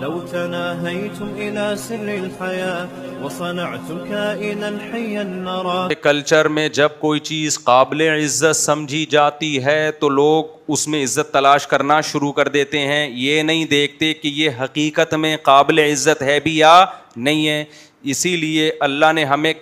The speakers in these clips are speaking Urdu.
لو تناهيتم إلى سر الحياة وصنعتم كائنا حيا نرى. کلچر میں جب کوئی چیز قابل عزت سمجھی جاتی ہے تو لوگ اس میں عزت تلاش کرنا شروع کر دیتے ہیں. یہ نہیں دیکھتے کہ یہ حقیقت میں قابل عزت ہے بھی یا نہیں ہے. اسی لیے اللہ نے ہمیں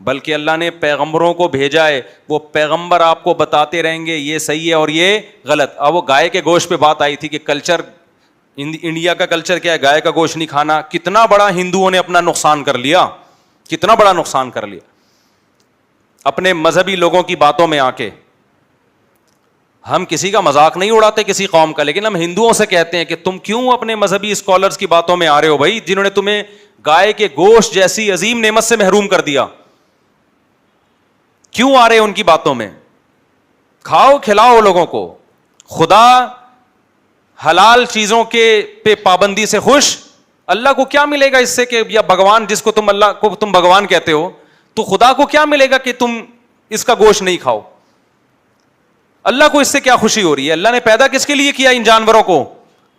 بلکہ اللہ نے پیغمبروں کو بھیجا ہے. وہ پیغمبر آپ کو بتاتے رہیں گے یہ صحیح ہے اور یہ غلط. اب وہ گائے کے گوشت پہ بات آئی تھی کہ کلچر انڈیا کا کلچر کیا ہے, گائے کا گوشت نہیں کھانا. کتنا بڑا ہندوؤں نے اپنا نقصان کر لیا, کتنا بڑا نقصان کر لیا اپنے مذہبی لوگوں کی باتوں میں آ کے. ہم کسی کا مذاق نہیں اڑاتے کسی قوم کا, لیکن ہم ہندوؤں سے کہتے ہیں کہ تم کیوں اپنے مذہبی اسکالرز کی باتوں میں آ رہے ہو بھائی, جنہوں نے تمہیں گائے کے گوشت جیسی عظیم نعمت سے محروم کر دیا. کیوں آ رہے ان کی باتوں میں؟ کھاؤ کھلاؤ لوگوں کو. خدا حلال چیزوں کے پہ پابندی سے خوش. اللہ کو کیا ملے گا اس سے کہ, یا بھگوان جس کو تم اللہ کو تم بھگوان کہتے ہو, تو خدا کو کیا ملے گا کہ تم اس کا گوشت نہیں کھاؤ؟ اللہ کو اس سے کیا خوشی ہو رہی ہے؟ اللہ نے پیدا کس کے لیے کیا ان جانوروں کو؟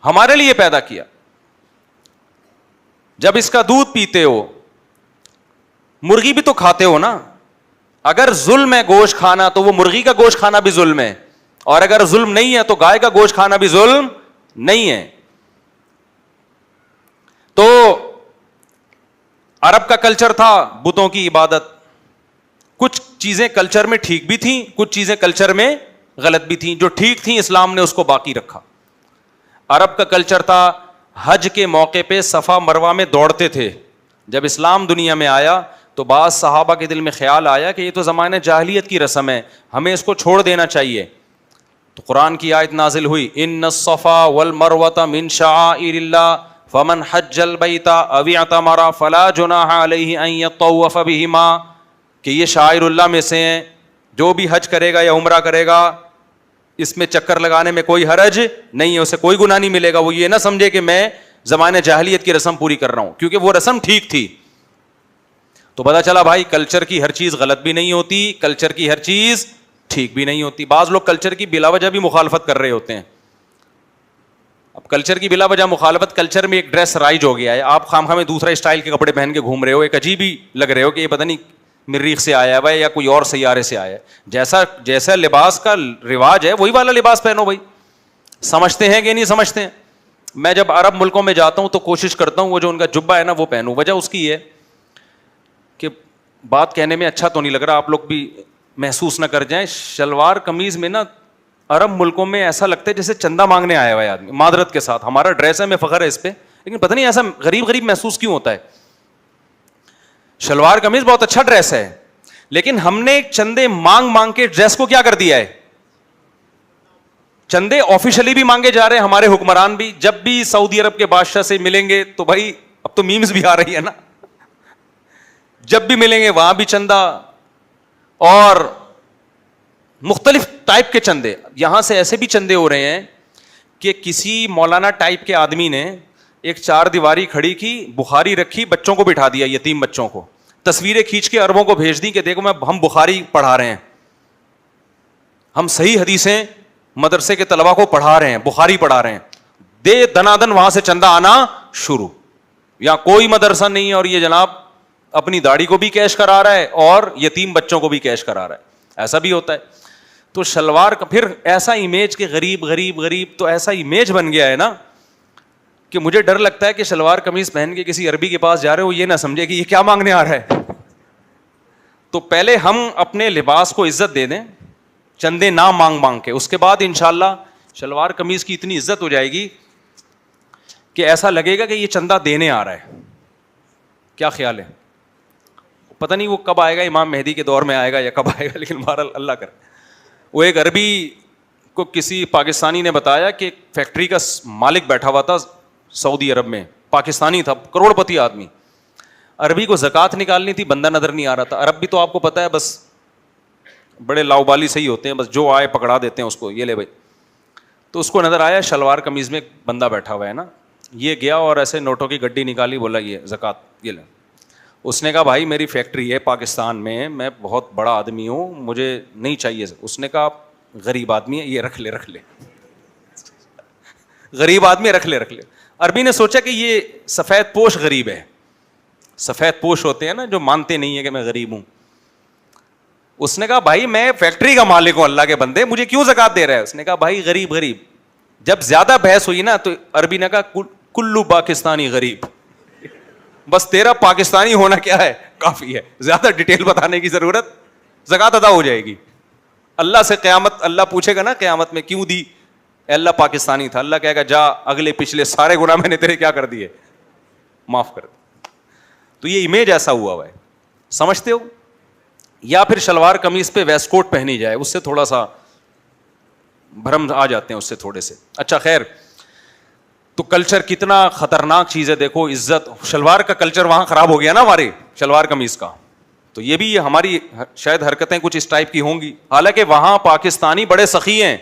ہمارے لیے پیدا کیا. جب اس کا دودھ پیتے ہو, مرغی بھی تو کھاتے ہو نا. اگر ظلم ہے گوشت کھانا تو وہ مرغی کا گوشت کھانا بھی ظلم ہے, اور اگر ظلم نہیں ہے تو گائے کا گوشت کھانا بھی ظلم نہیں ہے. تو عرب کا کلچر تھا بتوں کی عبادت. کچھ چیزیں کلچر میں ٹھیک بھی تھیں, کچھ چیزیں کلچر میں غلط بھی تھیں. جو ٹھیک تھیں اسلام نے اس کو باقی رکھا. عرب کا کلچر تھا حج کے موقع پہ صفا مروہ میں دوڑتے تھے. جب اسلام دنیا میں آیا تو بعض صحابہ کے دل میں خیال آیا کہ یہ تو زمانہ جاہلیت کی رسم ہے, ہمیں اس کو چھوڑ دینا چاہیے. تو قرآن کی آیت نازل ہوئی, ان الصفا والمروہ من شعائر اللہ فمن حج البیت او اعتمر فلا جناح علیہ ان یطوف بہما. کہ یہ شعائر اللہ میں سے ہیں, جو بھی حج کرے گا یا عمرہ کرے گا اس میں چکر لگانے میں کوئی حرج نہیں ہے, اسے کوئی گناہ نہیں ملے گا. وہ یہ نہ سمجھے کہ میں زمانہ جاہلیت کی رسم پوری کر رہا ہوں, کیونکہ وہ رسم ٹھیک تھی. تو پتہ چلا بھائی کلچر کی ہر چیز غلط بھی نہیں ہوتی, کلچر کی ہر چیز ٹھیک بھی نہیں ہوتی. بعض لوگ کلچر کی بلا وجہ بھی مخالفت کر رہے ہوتے ہیں. اب کلچر کی بلا وجہ مخالفت, کلچر میں ایک ڈریس رائج ہو گیا ہے, آپ خامخواہ میں دوسرا اسٹائل کے کپڑے پہن کے گھوم رہے ہو, ایک عجیب ہی لگ رہے ہو کہ یہ پتہ نہیں مریخ سے آیا ہے یا کوئی اور سیارے سے آیا ہے. جیسا لباس کا رواج ہے وہی والا لباس پہنو بھائی. سمجھتے ہیں کہ نہیں سمجھتے ہیں؟ میں جب عرب ملکوں میں جاتا ہوں تو کوشش کرتا ہوں وہ جو ان کا جبہ ہے نا وہ پہنوں. وجہ اس کی ہے کہ بات کہنے میں اچھا تو نہیں لگ رہا, آپ لوگ بھی محسوس نہ کر جائیں, شلوار قمیض میں نا عرب ملکوں میں ایسا لگتا ہے جیسے چندہ مانگنے آیا ہوا ہے آدمی. معذرت کے ساتھ, ہمارا ڈریس ہے, میں فخر ہے اس پہ, لیکن پتہ نہیں ایسا غریب غریب محسوس کیوں ہوتا ہے. شلوار قمیض بہت اچھا ڈریس ہے, لیکن ہم نے چندے مانگ مانگ کے ڈریس کو کیا کر دیا ہے. چندے آفیشلی بھی مانگے جا رہے ہیں, ہمارے حکمران بھی جب بھی سعودی عرب کے بادشاہ سے ملیں گے تو بھائی اب تو میمز بھی آ رہی ہے نا, جب بھی ملیں گے وہاں بھی چندہ, اور مختلف ٹائپ کے چندے. یہاں سے ایسے بھی چندے ہو رہے ہیں کہ کسی مولانا ٹائپ کے آدمی نے ایک چار دیواری کھڑی کی, بخاری رکھی, بچوں کو بٹھا دیا, یتیم بچوں کو, تصویریں کھینچ کے عربوں کو بھیج دی کہ دیکھو ہم بخاری پڑھا رہے ہیں, ہم صحیح حدیثیں مدرسے کے طلبا کو پڑھا رہے ہیں, بخاری پڑھا رہے ہیں. دے دنادن وہاں سے چندہ آنا شروع. یہاں کوئی مدرسہ نہیں ہے اور یہ جناب اپنی داڑھی کو بھی کیش کرا رہا ہے اور یتیم بچوں کو بھی کیش کرا رہا ہے. ایسا بھی ہوتا ہے. تو شلوار کا پھر ایسا امیج کہ غریب غریب غریب, تو ایسا امیج بن گیا ہے نا کہ مجھے ڈر لگتا ہے کہ شلوار قمیض پہن کے کسی عربی کے پاس جا رہے ہو, یہ نہ سمجھے کہ یہ کیا مانگنے آ رہا ہے. تو پہلے ہم اپنے لباس کو عزت دے دیں, چندے نہ مانگ مانگ کے, اس کے بعد انشاءاللہ شلوار قمیض کی اتنی عزت ہو جائے گی کہ ایسا لگے گا کہ یہ چندہ دینے آ رہا ہے. کیا خیال ہے؟ پتہ نہیں وہ کب آئے گا, امام مہدی کے دور میں آئے گا یا کب آئے گا, لیکن بہرحال اللہ کرے. وہ ایک عربی کو کسی پاکستانی نے بتایا کہ فیکٹری کا مالک بیٹھا ہوا تھا سعودی عرب میں, پاکستانی تھا, کروڑ پتی آدمی. عربی کو زکوٰۃ نکالنی تھی, بندہ نظر نہیں آ رہا تھا. عرب بھی تو آپ کو پتہ ہے بس بڑے لاؤبالی صحیح ہوتے ہیں, بس جو آئے پکڑا دیتے ہیں اس کو, یہ لے بھائی. تو اس کو نظر آیا شلوار قمیض میں بندہ بیٹھا ہوا ہے نا, یہ گیا اور ایسے نوٹوں کی گڈی نکالی, بولا یہ زکوٰۃ یہ لے. اس نے کہا بھائی میری فیکٹری ہے پاکستان میں بہت بڑا آدمی ہوں, مجھے نہیں چاہیے. اس نے کہا غریب آدمی ہے, یہ رکھ لے. غریب آدمی رکھ لے. عربی نے سوچا کہ یہ سفید پوش غریب ہے. سفید پوش ہوتے ہیں نا جو مانتے نہیں ہیں کہ میں غریب ہوں. اس نے کہا بھائی میں فیکٹری کا مالک ہوں, اللہ کے بندے, مجھے کیوں زکات دے رہا ہے؟ اس نے کہا بھائی غریب. جب زیادہ بحث ہوئی نا تو عربی نے کہا کلو پاکستانی غریب, بس تیرا پاکستانی ہونا کیا ہے کافی ہے, زیادہ ڈیٹیل بتانے کی ضرورت, زکات ادا ہو جائے گی. اللہ سے قیامت, اللہ پوچھے گا نا قیامت میں کیوں دی؟ اے اللہ پاکستانی تھا. اللہ کہے گا جا اگلے پچھلے سارے گناہ میں نے تیرے کیا کر دیے, معاف کر دی. تو یہ امیج ایسا ہوا ہے, سمجھتے ہو؟ یا پھر شلوار قمیص پہ ویسٹ کوٹ پہنی جائے, اس سے تھوڑا سا بھرم آ جاتے ہیں اس سے تھوڑے سے. اچھا خیر, تو کلچر کتنا خطرناک چیز ہے. دیکھو عزت, شلوار کا کلچر وہاں خراب ہو گیا نا ہمارے, شلوار قمیص کا. تو یہ بھی ہماری شاید حرکتیں کچھ اس ٹائپ کی ہوں گی. حالانکہ وہاں پاکستانی بڑے سخی ہیں,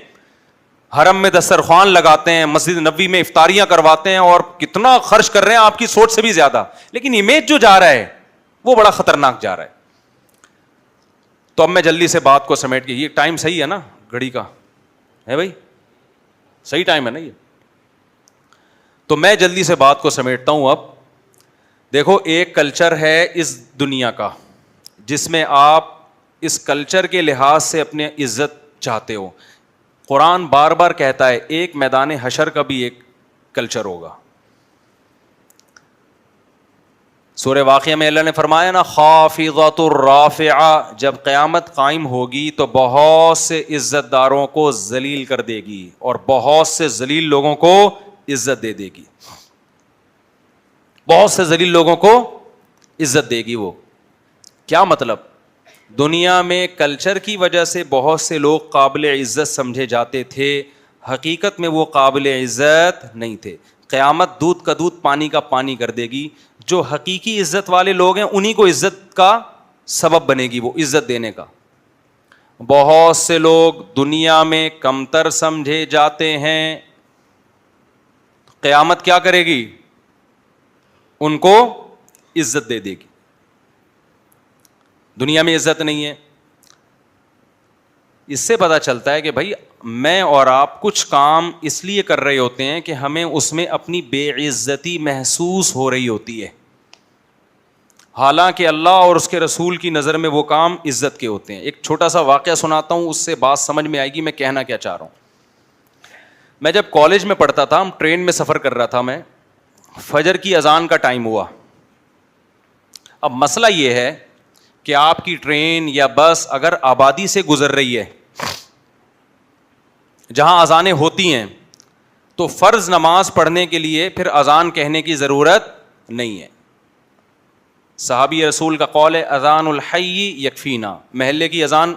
حرم میں دسترخوان لگاتے ہیں, مسجد نبوی میں افطاریاں کرواتے ہیں, اور کتنا خرچ کر رہے ہیں آپ کی سوچ سے بھی زیادہ. لیکن امیج جو جا رہا ہے وہ بڑا خطرناک جا رہا ہے. تو اب میں جلدی سے بات کو سمیٹ کے, یہ ٹائم صحیح ہے نا گھڑی کا ہے بھائی, صحیح ٹائم ہے نا یہ؟ تو میں جلدی سے بات کو سمیٹتا ہوں. اب دیکھو ایک کلچر ہے اس دنیا کا جس میں آپ اس کلچر کے لحاظ سے اپنے عزت چاہتے ہو. قرآن بار بار کہتا ہے ایک میدان حشر کا بھی ایک کلچر ہوگا. سورہ واقعہ میں اللہ نے فرمایا نا خافضۃ الرافعہ, جب قیامت قائم ہوگی تو بہت سے عزت داروں کو ذلیل کر دے گی اور بہت سے ذلیل لوگوں کو عزت دے گی. بہت سے ذلیل لوگوں کو عزت دے گی. وہ کیا مطلب؟ دنیا میں کلچر کی وجہ سے بہت سے لوگ قابل عزت سمجھے جاتے تھے, حقیقت میں وہ قابل عزت نہیں تھے. قیامت دودھ کا دودھ پانی کا پانی کر دے گی. جو حقیقی عزت والے لوگ ہیں انہی کو عزت کا سبب بنے گی وہ عزت دینے کا. بہت سے لوگ دنیا میں کمتر سمجھے جاتے ہیں, قیامت کیا کرے گی؟ ان کو عزت دے دے گی. دنیا میں عزت نہیں ہے. اس سے پتہ چلتا ہے کہ بھائی میں اور آپ کچھ کام اس لیے کر رہے ہوتے ہیں کہ ہمیں اس میں اپنی بے عزتی محسوس ہو رہی ہوتی ہے, حالانکہ اللہ اور اس کے رسول کی نظر میں وہ کام عزت کے ہوتے ہیں. ایک چھوٹا سا واقعہ سناتا ہوں, اس سے بات سمجھ میں آئے گی میں کہنا کیا چاہ رہا ہوں. میں جب کالج میں پڑھتا تھا, ہم ٹرین میں سفر کر رہا تھا میں, فجر کی اذان کا ٹائم ہوا. اب مسئلہ یہ ہے کہ آپ کی ٹرین یا بس اگر آبادی سے گزر رہی ہے جہاں اذانیں ہوتی ہیں تو فرض نماز پڑھنے کے لیے پھر اذان کہنے کی ضرورت نہیں ہے. صحابی رسول کا قول ہے اذان الحی یکفینا, محلے کی اذان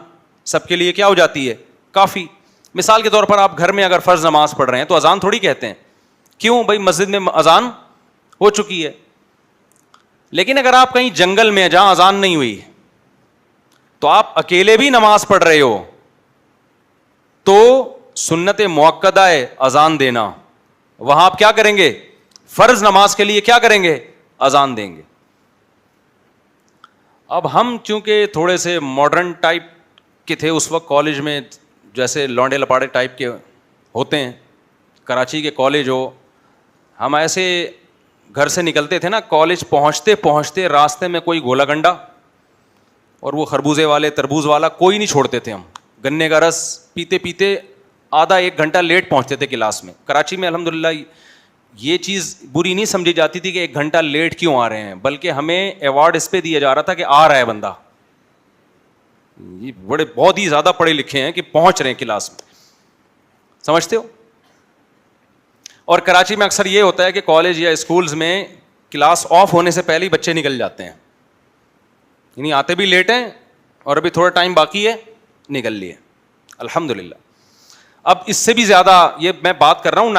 سب کے لیے کیا ہو جاتی ہے؟ کافی. مثال کے طور پر آپ گھر میں اگر فرض نماز پڑھ رہے ہیں تو اذان تھوڑی کہتے ہیں, کیوں بھائی مسجد میں اذان ہو چکی ہے. لیکن اگر آپ کہیں جنگل میں جہاں اذان نہیں ہوئی تو آپ اکیلے بھی نماز پڑھ رہے ہو تو سنت مؤکدہ ہے اذان دینا, وہاں آپ کیا کریں گے؟ فرض نماز کے لیے کیا کریں گے؟ اذان دیں گے. اب ہم چونکہ تھوڑے سے ماڈرن ٹائپ کے تھے اس وقت کالج میں, جیسے لونڈے لپاڑے ٹائپ کے ہوتے ہیں, کراچی کے کالج ہو, ہم ایسے گھر سے نکلتے تھے نا, کالج پہنچتے پہنچتے راستے میں کوئی گولا گنڈا اور وہ خربوزے والے تربوز والا کوئی نہیں چھوڑتے تھے. ہم گنے کا رس پیتے پیتے آدھا ایک گھنٹہ لیٹ پہنچتے تھے کلاس میں. کراچی میں الحمدللہ یہ چیز بری نہیں سمجھی جاتی تھی کہ ایک گھنٹہ لیٹ کیوں آ رہے ہیں, بلکہ ہمیں ایوارڈ اس پہ دیا جا رہا تھا کہ آ رہا ہے بندہ, یہ بڑے بہت ہی زیادہ پڑھے لکھے ہیں کہ پہنچ رہے ہیں کلاس میں, سمجھتے ہو. اور کراچی میں اکثر یہ ہوتا ہے کہ کالج یا اسکولز میں کلاس آف ہونے سے پہلے ہی بچے نکل جاتے ہیں, یعنی آتے بھی لیٹ ہیں اور ابھی تھوڑا ٹائم باقی ہے, نکل لیے الحمدللہ. اب اس سے بھی زیادہ یہ میں بات کر رہا ہوں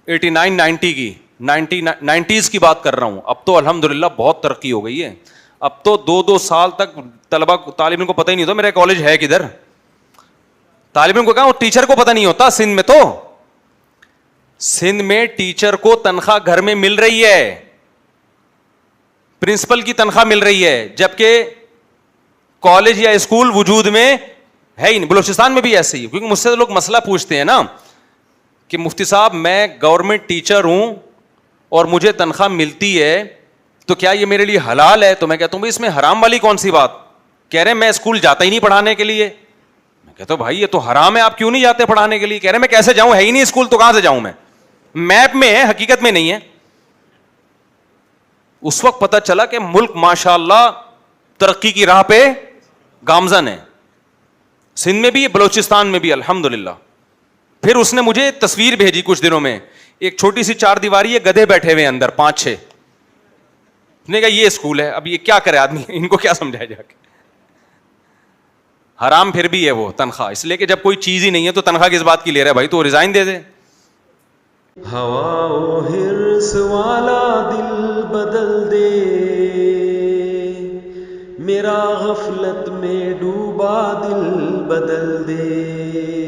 89-90 کی, 90s کی بات کر رہا ہوں. اب تو الحمدللہ بہت ترقی ہو گئی ہے. اب تو 2 سال تک طالبین کو پتہ ہی نہیں ہوتا میرا کالج ہے کدھر. طالبین کو کہا ٹیچر کو پتہ نہیں ہوتا. سندھ میں تو سندھ میں ٹیچر کو تنخواہ گھر میں مل رہی ہے, پرنسپل کی تنخواہ مل رہی ہے, جبکہ کالج یا اسکول وجود میں ہے ہی نہیں. بلوچستان میں بھی ایسے ہی, کیونکہ مجھ سے لوگ مسئلہ پوچھتے ہیں نا کہ مفتی صاحب میں گورنمنٹ ٹیچر ہوں اور مجھے تنخواہ ملتی ہے تو کیا یہ میرے لیے حلال ہے؟ تو میں کہتا ہوں اس میں حرام والی کون سی بات؟ کہہ رہے میں اسکول جاتا ہی نہیں پڑھانے کے لیے. میں کہتا ہوں بھائی یہ تو حرام ہے, آپ کیوں نہیں جاتے پڑھانے کے لیے؟ کہہ رہے میں کیسے جاؤں, ہے ہی نہیں اسکول تو کہاں سے جاؤں میں؟ میپ میں ہے, حقیقت میں نہیں ہے. اس وقت پتہ چلا کہ ملک ماشاءاللہ ترقی کی راہ پہ گامزن ہے, سندھ میں بھی, بلوچستان میں بھی الحمدللہ. پھر اس نے مجھے تصویر بھیجی کچھ دنوں میں, ایک چھوٹی سی 4 دیواری ہے, گدھے بیٹھے ہوئے اندر 5-6. اس نے کہا یہ اسکول ہے. اب یہ کیا کرے آدمی, ان کو کیا سمجھائے جا کے؟ حرام پھر بھی ہے وہ تنخواہ, اس لیے کہ جب کوئی چیز ہی نہیں ہے تو تنخواہ کس بات کی لے رہا ہے بھائی, تو ریزائن دے دے. ہوا و حرص والا دل بدل دے, میرا غفلت میں ڈوبا دل بدل دے.